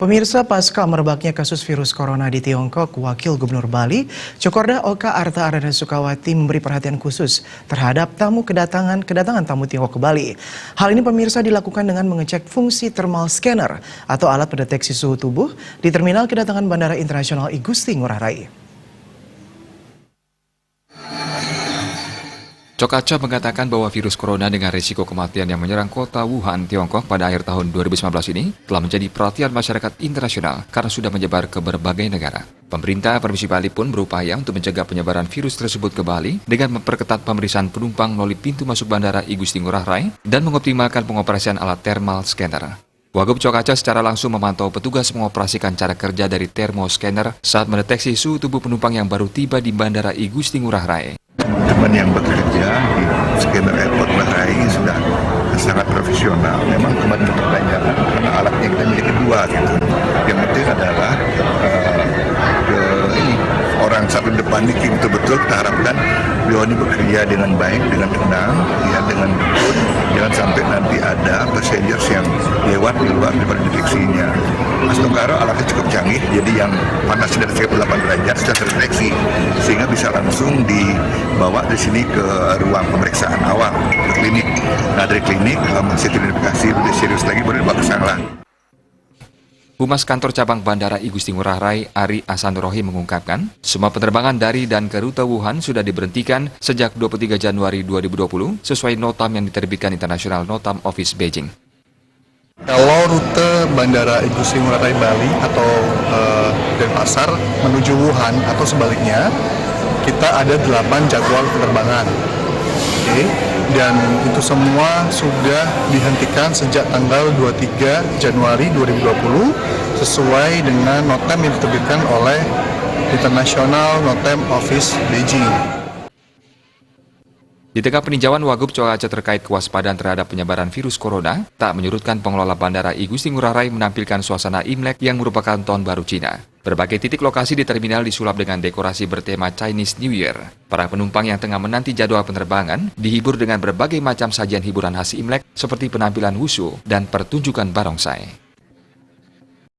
Pemirsa, pasca merebaknya kasus virus corona di Tiongkok, Wakil Gubernur Bali, Cokorda Oka Arta Ardana Sukawati memberi perhatian khusus terhadap kedatangan tamu Tiongkok ke Bali. Hal ini pemirsa dilakukan dengan mengecek fungsi thermal scanner atau alat pendeteksi suhu tubuh di terminal kedatangan Bandara Internasional I Gusti Ngurah Rai. Cokaca mengatakan bahwa virus corona dengan risiko kematian yang menyerang kota Wuhan, Tiongkok pada akhir tahun 2019 ini telah menjadi perhatian masyarakat internasional karena sudah menyebar ke berbagai negara. Pemerintah Provinsi Bali pun berupaya untuk mencegah penyebaran virus tersebut ke Bali dengan memperketat pemeriksaan penumpang melalui pintu masuk Bandara I Gusti Ngurah Rai dan mengoptimalkan pengoperasian alat thermal scanner. Wagub Cokaca secara langsung memantau petugas mengoperasikan cara kerja dari thermoscanner saat mendeteksi suhu tubuh penumpang yang baru tiba di Bandara I Gusti Ngurah Rai. Teman yang bekerja di scanner airport Ngurah Rai sudah sangat profesional. Memang kemarin pertanyaan karena alatnya kita miliki dua gitu. Yang penting adalah orang satu depan ini betul-betul kita harapkan beliau ini bekerja dengan baik, dengan tenang, ya, dengan betul. Jangan sampai nanti ada passengers yang lewat di luar daripada deteksinya. Mas Tongkaro alatnya cukup canggih, jadi yang panas dari 38 derajat sudah terdeteksi, sehingga bisa langsung dibawa di sini ke ruang pemeriksaan awal, ke klinik. Nah dari klinik, kalau masih teridentifikasi lebih serius lagi, baru dibawa ke sana. Humas Kantor Cabang Bandara I Gusti Ngurah Rai, Ari Asanurohi mengungkapkan, semua penerbangan dari dan ke rute Wuhan sudah diberhentikan sejak 23 Januari 2020 sesuai notam yang diterbitkan International Notam Office Beijing. Kalau rute Bandara I Gusti Ngurah Rai Bali atau Denpasar menuju Wuhan atau sebaliknya, kita ada 8 jadwal penerbangan. Dan itu semua sudah dihentikan sejak tanggal 23 Januari 2020 sesuai dengan notam yang diterbitkan oleh International Notam Office Beijing. Di tengah peninjauan Wagub Cokaca terkait kewaspadaan terhadap penyebaran virus corona, tak menyurutkan pengelola Bandara I Gusti Ngurah Rai menampilkan suasana Imlek yang merupakan tahun baru Cina. Berbagai titik lokasi di terminal disulap dengan dekorasi bertema Chinese New Year. Para penumpang yang tengah menanti jadwal penerbangan dihibur dengan berbagai macam sajian hiburan khas Imlek seperti penampilan wushu dan pertunjukan barongsai.